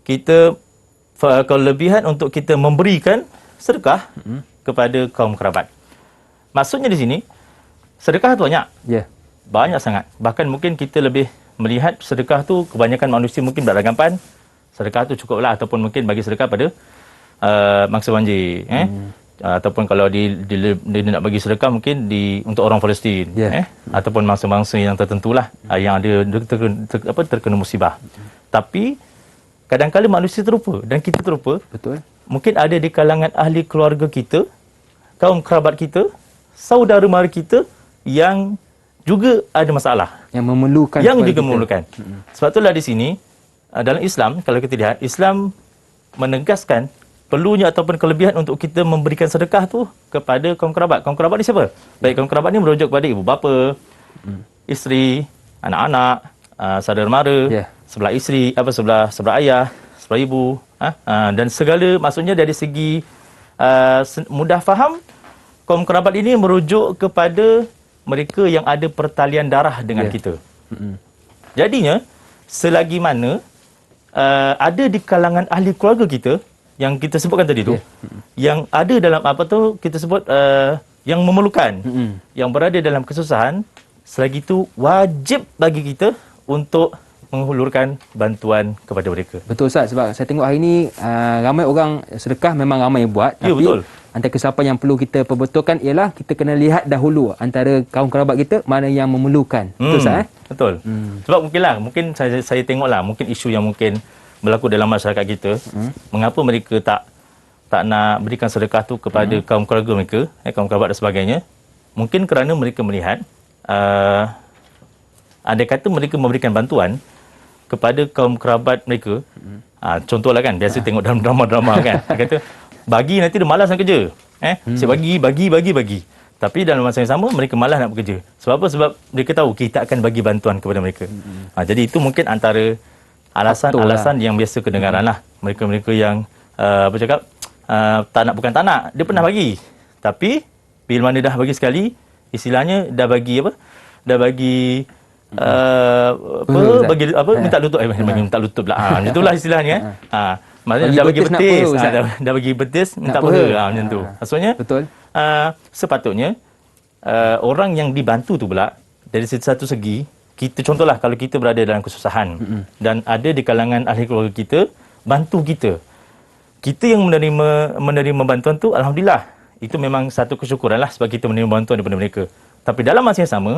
kita kelebihan untuk kita memberikan sedekah kepada kaum kerabat. Maksudnya di sini, sedekah tu banyak. Banyak sangat. Bahkan mungkin kita lebih melihat sedekah tu, kebanyakan manusia mungkin beranggapan sedekah tu cukuplah, ataupun mungkin bagi sedekah pada mangsa banjir. Ataupun kalau dia nak bagi sedekah mungkin untuk orang Palestin. Ataupun mangsa-mangsa yang tertentulah yang ada terkena musibah. Tapi kadang-kadang manusia terlupa dan kita terlupa. Mungkin ada di kalangan ahli keluarga kita, kaum kerabat kita, saudara mara kita yang juga ada masalah. yang memerlukan yang kepada juga kita. memerlukan. Sebab itulah di sini dalam Islam, kalau kita lihat, Islam menegaskan perlunya ataupun kelebihan untuk kita memberikan sedekah tu kepada kaum kerabat. Kaum kerabat ni siapa? Baik, kaum kerabat ni merujuk kepada ibu bapa, isteri, anak-anak, saudara mara, sebelah isteri, sebelah ayah, sebelah ibu, dan segala, maksudnya dari segi mudah faham, kaum kerabat ini merujuk kepada mereka yang ada pertalian darah dengan kita. Jadinya, selagi mana ada di kalangan ahli keluarga kita yang kita sebutkan tadi tu, yang ada dalam kita sebut yang memerlukan, yang berada dalam kesusahan, selagi itu wajib bagi kita untuk menghulurkan bantuan kepada mereka. Betul Ustaz, sebab saya tengok hari ini ramai orang sedekah, memang ramai yang buat, ya, tapi betul. antara kesilapan yang perlu kita perbetulkan ialah kita kena lihat dahulu antara kaum kerabat kita mana yang memerlukan. Betul Ustaz? Betul. Sebab mungkin saya tengoklah, mungkin isu yang mungkin berlaku dalam masyarakat kita, mengapa mereka tak nak berikan sedekah tu kepada kaum keluarga mereka, kaum kerabat dan sebagainya. Mungkin kerana mereka melihat andai kata mereka memberikan bantuan kepada kaum kerabat mereka, contohlah kan, biasa tengok dalam drama-drama kan, dia kata bagi nanti dia malas nak kerja, saya bagi, tapi dalam masa yang sama mereka malas nak bekerja. Sebab apa? Sebab mereka tahu kita akan bagi bantuan kepada mereka. Jadi itu mungkin antara alasan yang biasa kedengaran lah. Mereka-mereka yang bukan tak nak, dia pernah bagi, tapi bila mana dah bagi sekali, istilahnya dah bagi minta lutut, minta lutut pula, macam itulah istilahnya. Maksudnya dah bagi betis, dah bagi betis, minta paha, macam tu. Maksudnya sepatutnya orang yang dibantu tu pula, dari satu segi, kita contohlah kalau kita berada dalam kesusahan dan ada di kalangan ahli keluarga kita bantu kita yang menerima bantuan tu, alhamdulillah, itu memang satu kesyukuran lah sebab kita menerima bantuan daripada mereka. Tapi dalam masa yang sama,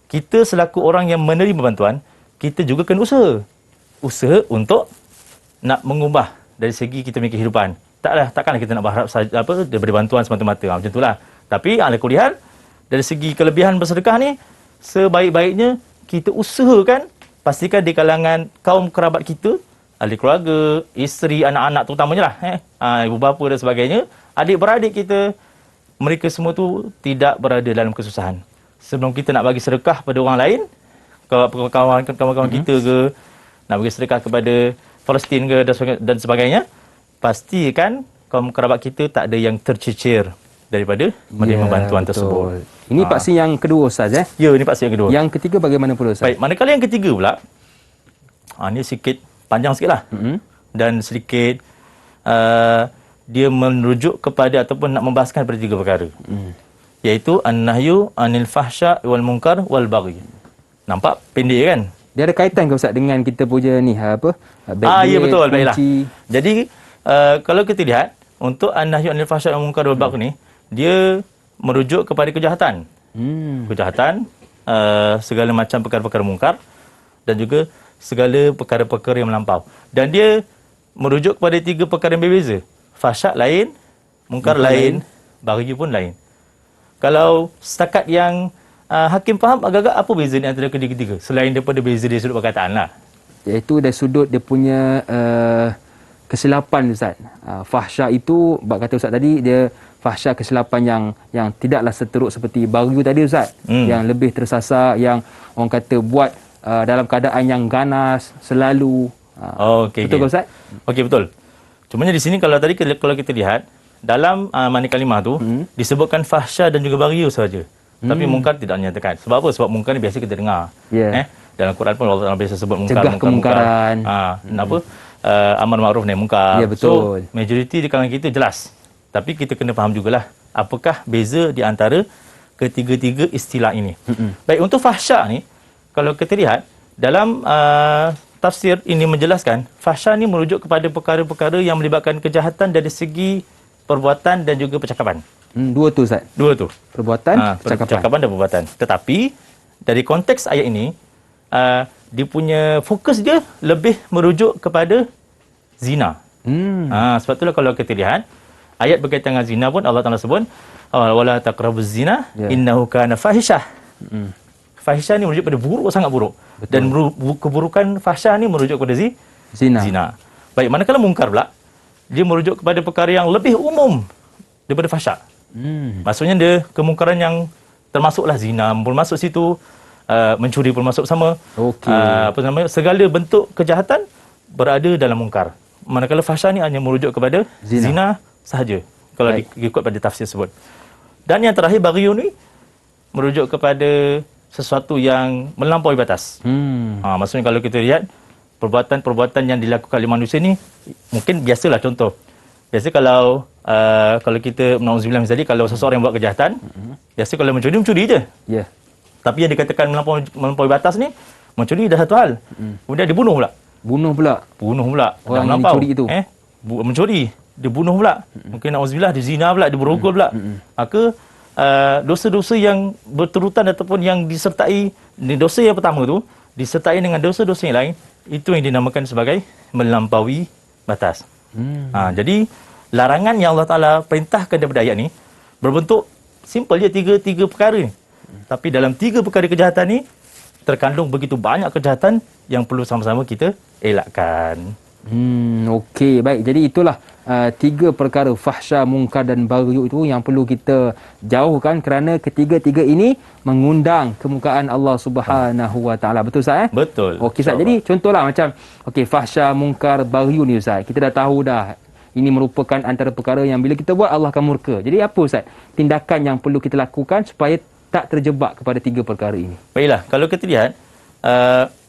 kita selaku orang yang menerima bantuan, kita juga kena usaha untuk nak mengubah dari segi kita punya kehidupan. Takkanlah kita nak berharap daripada bantuan semata-mata, macam itulah. Tapi ala kuliah, dari segi kelebihan bersedekah ni, sebaik-baiknya kita usahakan pastikan di kalangan kaum kerabat kita, ahli keluarga, isteri, anak-anak terutamanya lah, ibu bapa dan sebagainya, adik-beradik kita, mereka semua tu tidak berada dalam kesusahan. Sebelum kita nak bagi sedekah pada orang lain, kawan-kawan kita ke, nak bagi sedekah kepada Palestin ke dan sebagainya, pastikan kaum kerabat kita tak ada yang tercicir daripada menerima bantuan tersebut. Ini paksi yang kedua Ustaz Ya, ini paksi yang kedua. Yang ketiga bagaimana pula Ustaz? Baik, manakala yang ketiga pula, ini sikit panjang sikitlah. Dan sedikit dia merujuk kepada ataupun nak membahaskan pada tiga perkara. Iaitu an-nahyu anil fahsya wal munkar wal baghi. Nampak pendek kan? Dia ada kaitan ke Ustaz dengan kita punya ni ya betul, baiklah. Jadi kalau kita lihat untuk an-nahyu anil fahsya wal munkar wal baghi ni, dia merujuk kepada kejahatan. Kejahatan, segala macam perkara-perkara mungkar dan juga segala perkara-perkara yang melampau. Dan dia merujuk kepada tiga perkara yang berbeza. Fahsyak lain, mungkar lain, baghi pun lain. Kalau setakat yang Hakim faham, agak-agak apa beza ni antara ketiga-tiga? Selain daripada beza dari sudut perkataan lah. Iaitu dari sudut dia punya kesilapan Ustaz. Fahsyak itu, bab kata Ustaz tadi, dia fahsyak kesilapan yang tidaklah seteruk seperti baghi tadi Ustaz. Yang lebih tersasar, yang orang kata buat dalam keadaan yang ganas selalu. Betul ke Ustaz? Okey, betul. Cumanya di sini kalau kita lihat dalam mani kalimah tu disebutkan fahsya dan juga baghi saja. Tapi mungkar tidak dinyatakan. Sebab apa? Sebab mungkar ni biasa kita dengar. Dalam Quran pun Allah Taala biasa sebut mungkar, kemungkaran. Amar ma'ruf nahi mungkar. Betul. So, majoriti di kalangan kita jelas. Tapi kita kena faham jugalah apakah beza di antara ketiga-tiga istilah ini. Baik, untuk fahsya ni, kalau kita lihat dalam tafsir ini menjelaskan, fahsya ni merujuk kepada perkara-perkara yang melibatkan kejahatan dari segi perbuatan dan juga percakapan. Dua tu Ustaz? Dua tu. Perbuatan, percakapan dan perbuatan. Tetapi, dari konteks ayat ini, dia punya fokus dia lebih merujuk kepada zina. Sebab itulah kalau kita lihat, ayat berkaitan dengan zina pun Allah Taala sebut, wala taqrabuz zina innahu kana fahishah. fahisha ni merujuk pada buruk, sangat buruk. Betul. Dan keburukan fahsya ni merujuk kepada Zina. Baik, manakala mungkar pula, dia merujuk kepada perkara yang lebih umum daripada fahsya. Maksudnya dia kemungkaran yang termasuklah zina pun masuk situ, mencuri pun masuk sama. Segala bentuk kejahatan berada dalam mungkar. Manakala fahsya ni hanya merujuk kepada zina sahaja kalau diikut pada tafsir tersebut. Dan yang terakhir, baghy ni merujuk kepada sesuatu yang melampaui batas. Maksudnya kalau kita lihat perbuatan-perbuatan yang dilakukan oleh manusia ni, mungkin biasalah contoh. Biasa kalau kita na'udzubillah misalnya, kalau seseorang yang buat kejahatan, biasa kalau mencuri je. Ya. Tapi yang dikatakan melampaui batas ni, mencuri dah satu hal. Kemudian dibunuh pula. Bunuh pula. Orang yang mencuri itu. Mencuri, dia bunuh pula. Mungkin na'udzubillah dia zina pula, dia berogol pula. Maka dosa-dosa yang berterutan ataupun yang disertai, dosa yang pertama tu disertai dengan dosa-dosa yang lain, itu yang dinamakan sebagai melampaui batas. Jadi larangan yang Allah Ta'ala perintahkan daripada ayat ni berbentuk simple je, tiga perkara ni. Tapi dalam tiga perkara kejahatan ni terkandung begitu banyak kejahatan yang perlu sama-sama kita elakkan. Okey, baik. Jadi itulah tiga perkara fahsya, mungkar dan baghy itu yang perlu kita jauhkan kerana ketiga-tiga ini mengundang kemukaan Allah Subhanahu Wa Taala. Betul Ustaz? Betul. Okey Ustaz. Jadi contohlah macam fahsya, mungkar, baghy ni Ustaz. Kita dah tahu dah ini merupakan antara perkara yang bila kita buat Allah akan murka. Jadi apa Ustaz tindakan yang perlu kita lakukan supaya tak terjebak kepada tiga perkara ini? Baiklah, kalau kita lihat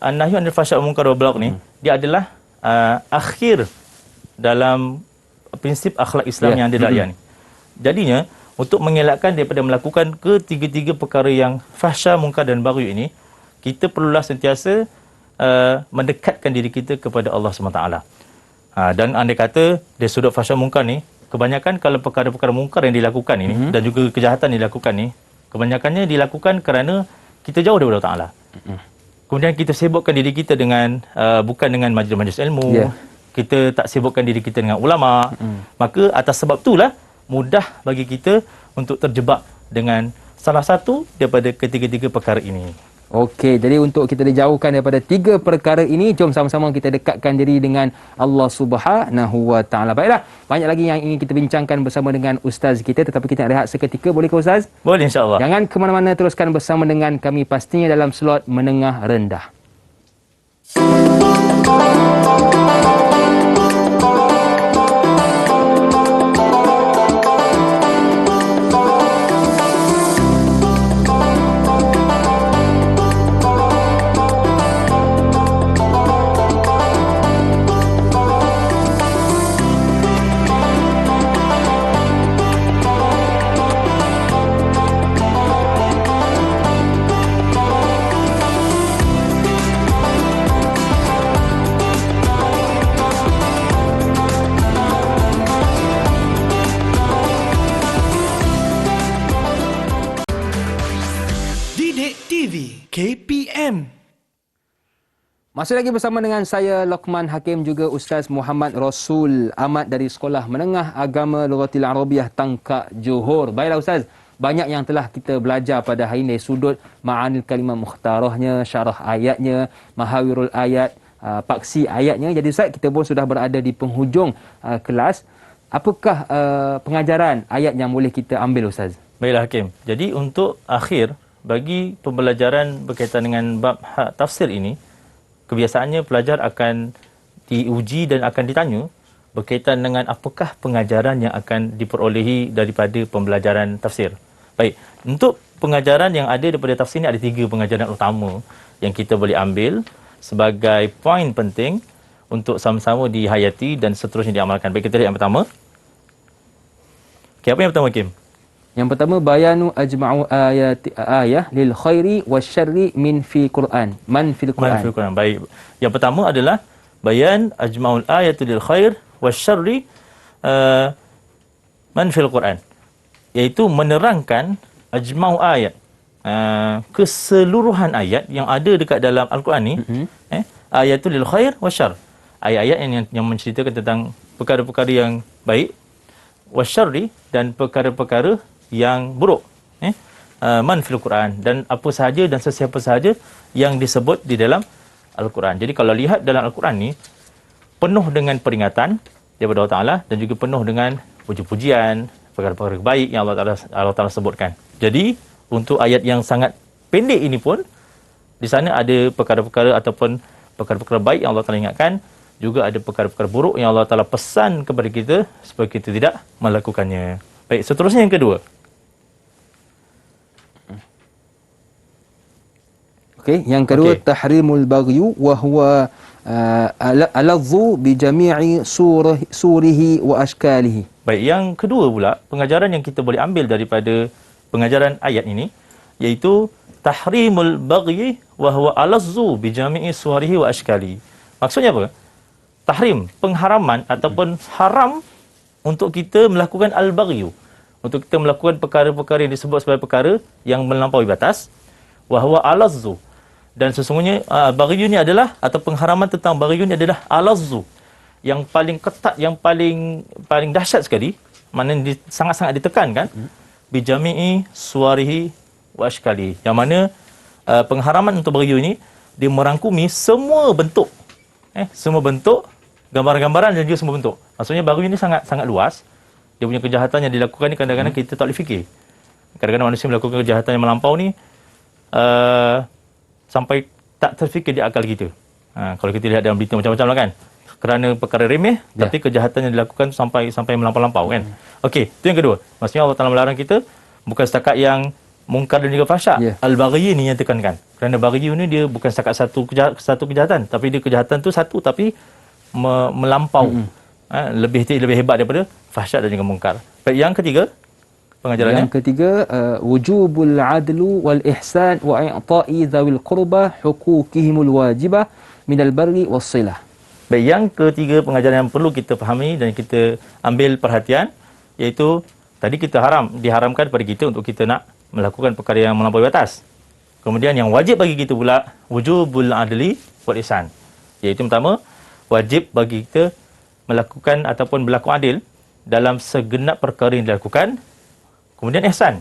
an-nahyu 'anil fahsya' wal munkar wal baghy ni, dia adalah akhir dalam prinsip akhlak Islam yang ada dalam ayat ni. Jadinya untuk mengelakkan daripada melakukan ketiga-tiga perkara yang fahsya, mungkar dan baghy ini, kita perlulah sentiasa mendekatkan diri kita kepada Allah SWT. Dan andai kata dari sudut fahsya mungkar ni, kebanyakan kalau perkara-perkara mungkar yang dilakukan ini dan juga kejahatan yang dilakukan ni, kebanyakannya dilakukan kerana kita jauh daripada Allah Ta'ala. Kemudian kita sibukkan diri kita dengan bukan dengan majlis-majlis ilmu. Kita tak sibukkan diri kita dengan ulama. Maka atas sebab itulah mudah bagi kita untuk terjebak dengan salah satu daripada ketiga-tiga perkara ini. Okey, jadi untuk kita dijauhkan daripada tiga perkara ini, jom sama-sama kita dekatkan diri dengan Allah Subhanahu Wa Taala. Baiklah, banyak lagi yang ingin kita bincangkan bersama dengan ustaz kita, tetapi kita nak rehat seketika. Boleh ke ustaz? Boleh, insya-Allah. Jangan ke mana-mana, teruskan bersama dengan kami pastinya dalam slot menengah rendah. KPM. Masih lagi bersama dengan saya Luqman Hakim, juga Ustaz Muhammad Rasul Ahmad dari Sekolah Menengah Agama Lughatil Arabiah Tangkak Johor. Baiklah Ustaz, banyak yang telah kita belajar pada hari ini dari sudut ma'anil kalimah mukhtarahnya, syarah ayatnya, mahawirul ayat, paksi ayatnya. Jadi Ustaz, kita pun sudah berada di penghujung kelas. Apakah pengajaran ayat yang boleh kita ambil Ustaz? Baiklah Hakim. Jadi untuk akhir bagi pembelajaran berkaitan dengan bab tafsir ini, kebiasaannya pelajar akan diuji dan akan ditanya berkaitan dengan apakah pengajaran yang akan diperolehi daripada pembelajaran tafsir. Baik, untuk pengajaran yang ada daripada tafsir ini ada 3 pengajaran utama yang kita boleh ambil sebagai poin penting untuk sama-sama dihayati dan seterusnya diamalkan. Baik, kita lihat yang pertama. Okay, apa yang pertama Kim? Yang pertama, bayanu ajma'u ayah lil khairi wasyarri min fi Quran. Man fil Quran. Man fil Quran. Baik. Yang pertama adalah bayan ajma'ul ayati lil khair wasyarri man fil Quran. Iaitu menerangkan ajma'u ayat, keseluruhan ayat yang ada dekat dalam Al-Quran ni, ayatul lil khair wasyarr. Ayat-ayat yang menceritakan tentang perkara-perkara yang baik, wasyarri, dan perkara-perkara yang buruk. man fil Quran, dan apa sahaja dan sesiapa sahaja yang disebut di dalam Al-Quran. Jadi kalau lihat dalam Al-Quran ni penuh dengan peringatan daripada Allah Taala dan juga penuh dengan puji-pujian, perkara-perkara baik yang Allah Taala sebutkan. Jadi untuk ayat yang sangat pendek ini pun di sana ada perkara-perkara ataupun perkara-perkara baik yang Allah Taala ingatkan, juga ada perkara-perkara buruk yang Allah Taala pesan kepada kita supaya kita tidak melakukannya. Baik, seterusnya yang kedua. Okey, yang kedua tahrimul baghyu wa huwa aladhu bi jami'i surihi wa ashkalihi. Baik, yang kedua pula pengajaran yang kita boleh ambil daripada pengajaran ayat ini iaitu tahrimul baghyi wa huwa aladhu bi jami'i surihi wa ashkalihi. Maksudnya apa? Tahrim, pengharaman ataupun haram untuk kita melakukan al-baghyu, untuk kita melakukan perkara-perkara yang disebut sebagai perkara yang melampaui batas, wa huwa aladhu. Dan sesungguhnya baghyu ni adalah, atau pengharaman tentang baghyu ni adalah alazzu, yang paling ketat, yang paling dahsyat sekali, maknanya sangat-sangat ditekankan, bi jami'i suwarihi wa ashkali, yang mana pengharaman untuk baghyu ni dia merangkumi semua bentuk, semua bentuk, gambaran-gambaran dan juga semua bentuk. Maksudnya baghyu ni sangat luas. Dia punya kejahatan yang dilakukan ni kadang-kadang kita tak boleh fikir. Kadang-kadang manusia melakukan kejahatan yang melampau ni sampai tak terfikir di akal kita. Kalau kita lihat dalam berita macam-macam lah kan. Kerana perkara remeh, tapi kejahatan yang dilakukan sampai melampau-lampau kan. Okey, itu yang kedua. Maksudnya Allah Taala melarang kita bukan setakat yang mungkar dan juga fahsyak. Al-baghi ni yang tekankan. Kerana baghi ni dia bukan setakat satu kejahatan, tapi dia kejahatan tu satu tapi melampau. Lebih hebat daripada fahsyak dan juga mungkar. Baik, yang ketiga pengajarannya. Yang ketiga, wujubul adlu wal ihsan wa i'ta'i dzawil qurba huquqihimul wajibah minal barri was silah. Baik, yang ketiga pengajaran yang perlu kita fahami dan kita ambil perhatian iaitu tadi kita diharamkan pada kita untuk kita nak melakukan perkara yang melampaui batas. Kemudian yang wajib bagi kita pula wujubul adli wal ihsan. Iaitu pertama, wajib bagi kita melakukan ataupun berlaku adil dalam segenap perkara yang dilakukan. Kemudian ihsan,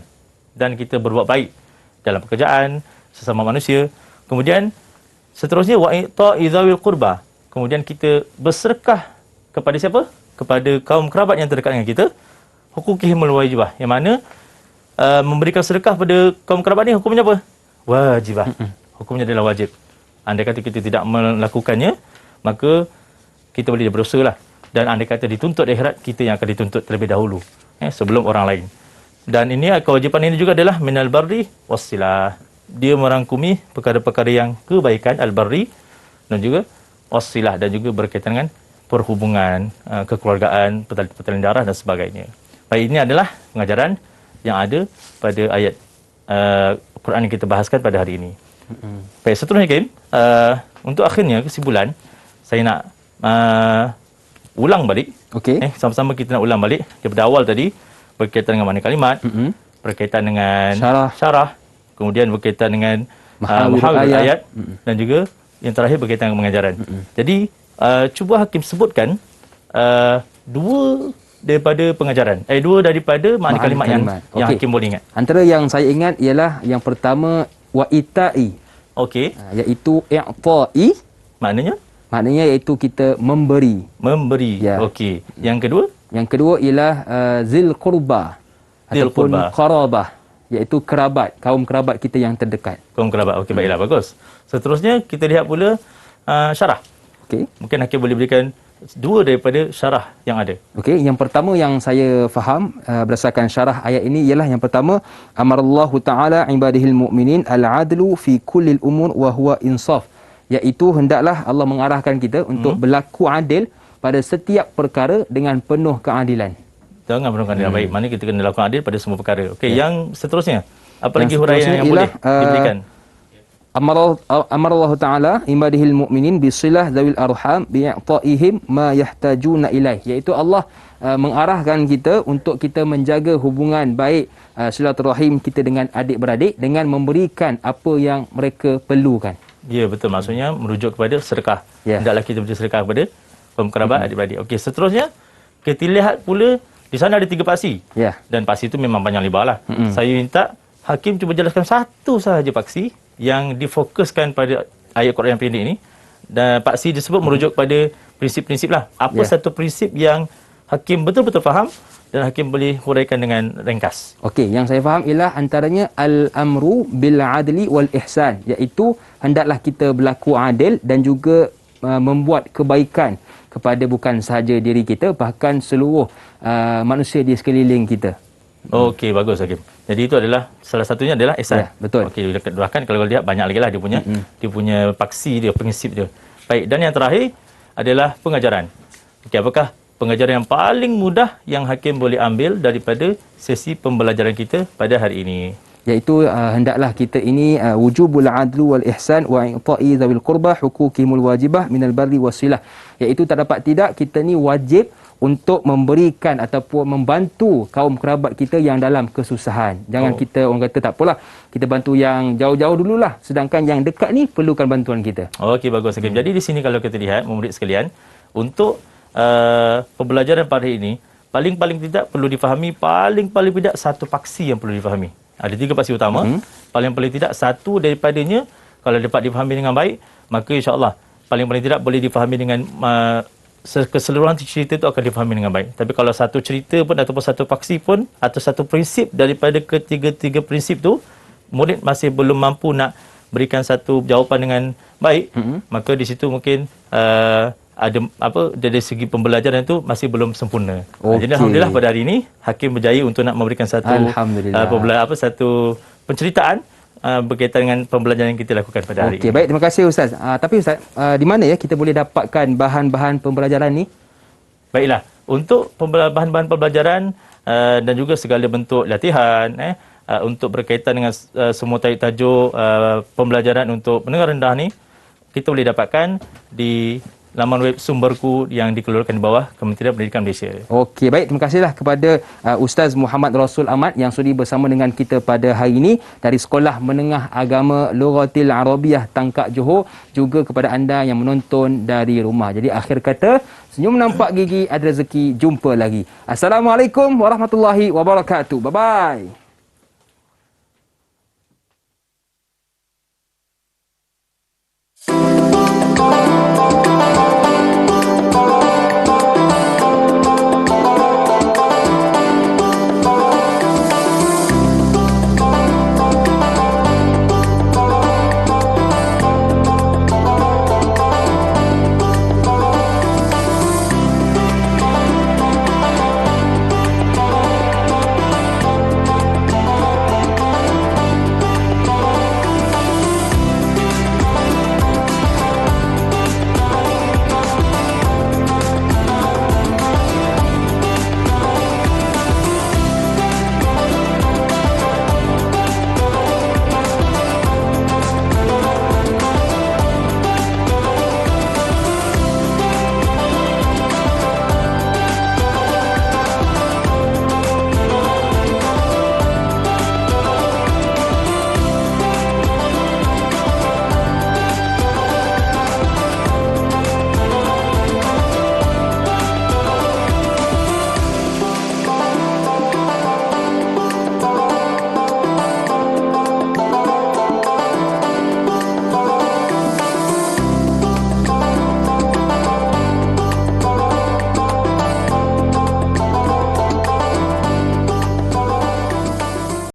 dan kita berbuat baik dalam pekerjaan, sesama manusia. Kemudian seterusnya wa i'ta'i dzawil qurba. Kemudian kita bersedekah kepada siapa? Kepada kaum kerabat yang terdekat dengan kita. Huquqihimul wajibah. Yang mana memberikan sedekah pada kaum kerabat ni hukumnya apa? Wajibah. Hukumnya adalah wajib. Andai kata kita tidak melakukannya, maka kita boleh berdosa lah. Dan andai kata dituntut di akhirat, kita yang akan dituntut terlebih dahulu sebelum orang lain. Dan ini kewajipan ini juga adalah minal barri wassilah. Dia merangkumi perkara-perkara yang kebaikan, al-barri, dan juga wassilah, dan juga berkaitan dengan perhubungan, kekeluargaan, pertalian darah dan sebagainya. Baik, ini adalah pengajaran yang ada pada ayat Quran yang kita bahaskan pada hari ini. Baik, seterusnya Kim, untuk akhirnya kesimpulan, saya nak ulang balik. Sama-sama kita nak ulang balik daripada awal tadi, berkaitan dengan makna kalimat, berkaitan dengan syarah, kemudian berkaitan dengan mahawir ayat, dan juga yang terakhir berkaitan dengan pengajaran. Jadi, cuba Hakim sebutkan dua daripada pengajaran, dua daripada makna kalimat yang Hakim boleh ingat. Antara yang saya ingat ialah yang pertama, wa'itai. Iaitu i'ta'i. Maknanya iaitu kita memberi. Okey. Yang kedua? Yang kedua ialah zil qurba ataupun qarabah, iaitu kerabat, kaum kerabat kita yang terdekat. Kaum kerabat. Okey, baiklah, bagus. Seterusnya kita lihat pula syarah. Mungkin Hakim boleh berikan dua daripada syarah yang ada. Yang pertama yang saya faham berdasarkan syarah ayat ini ialah yang pertama, amarallahu ta'ala ibadihil mu'minin al-adlu fi kullil umur wa huwa insaf. Iaitu hendaklah Allah mengarahkan kita untuk berlaku adil pada setiap perkara dengan penuh keadilan. Dengan penuh keadilan. Baik, mana kita kena lakukan adil pada semua perkara. Okey, yang seterusnya, apa lagi huraian yang boleh diberikan? Amarallahu ta'ala ibadihil mu'minin bisilah zawil arham bi'a'ta'ihim ma yahtajuna ilaih. Iaitu Allah mengarahkan kita untuk kita menjaga hubungan baik silaturahim kita dengan adik-beradik dengan memberikan apa yang mereka perlukan. Ya, betul. Maksudnya merujuk kepada sedekah. Hendaklah kita beri sedekah kepada kaum kerabat, adik-beradik. Okey, seterusnya kita lihat pula di sana ada 3 paksi. Dan paksi itu memang panjang lebar lah. Saya minta Hakim cuba jelaskan satu sahaja paksi yang difokuskan pada ayat Quran yang pendek ini. Dan paksi tersebut merujuk pada prinsip-prinsip lah. Apa satu prinsip yang Hakim betul-betul faham dan Hakim boleh huraikan dengan ringkas. Okey, yang saya faham ialah antaranya al-amru bil adli wal ihsan, iaitu hendaklah kita berlaku adil dan juga membuat kebaikan kepada bukan sahaja diri kita, bahkan seluruh manusia di sekeliling kita. Okey, bagus Hakim. Jadi itu adalah salah satunya adalah ihsan. Ya, betul. Okey, bahkan kalau lihat banyak lagi lah dia punya paksi dia, prinsip dia. Baik, dan yang terakhir adalah pengajaran. Okey, apakah pengajaran yang paling mudah yang Hakim boleh ambil daripada sesi pembelajaran kita pada hari ini? Iaitu hendaklah kita ini wujubul adlu wal ihsan wa i'ta'i dzawil qurba huquqihimul wajibah minal barri wasilah, iaitu tak dapat tidak kita ni wajib untuk memberikan ataupun membantu kaum kerabat kita yang dalam kesusahan. Jangan kita orang kata tak apalah, kita bantu yang jauh-jauh dululah, sedangkan yang dekat ni perlukan bantuan kita. Okey, bagus Hakim. Jadi di sini kalau kita lihat murid sekalian, untuk pembelajaran pada hari ini paling-paling tidak perlu difahami, paling-paling tidak satu paksi yang perlu difahami. Ada 3 paksi utama. Paling-paling tidak satu daripadanya kalau dapat difahami dengan baik, maka insya-Allah paling-paling tidak boleh difahami dengan keseluruhan cerita itu akan difahami dengan baik. Tapi kalau satu cerita pun ataupun satu paksi pun atau satu prinsip daripada ketiga-tiga prinsip tu murid masih belum mampu nak berikan satu jawapan dengan baik, maka di situ mungkin ada dari segi pembelajaran itu masih belum sempurna. Jadi alhamdulillah pada hari ini Hakim berjaya untuk nak memberikan satu satu penceritaan berkaitan dengan pembelajaran yang kita lakukan pada hari ini. Baik, terima kasih Ustaz. Tapi Ustaz, di mana kita boleh dapatkan bahan-bahan pembelajaran ni? Baiklah, untuk bahan-bahan pembelajaran dan juga segala bentuk latihan untuk berkaitan dengan semua tajuk pembelajaran untuk mendengar rendah ni, kita boleh dapatkan di laman web sumberku yang dikeluarkan di bawah Kementerian Pendidikan Malaysia. Okey, baik. Terima kasihlah kepada Ustaz Muhammad Rasul Ahmad yang sudi bersama dengan kita pada hari ini dari Sekolah Menengah Agama Lughatil Arabiah Tangkak Johor, juga kepada anda yang menonton dari rumah. Jadi akhir kata, senyum nampak gigi, ada rezeki, jumpa lagi. Assalamualaikum warahmatullahi wabarakatuh. Bye-bye.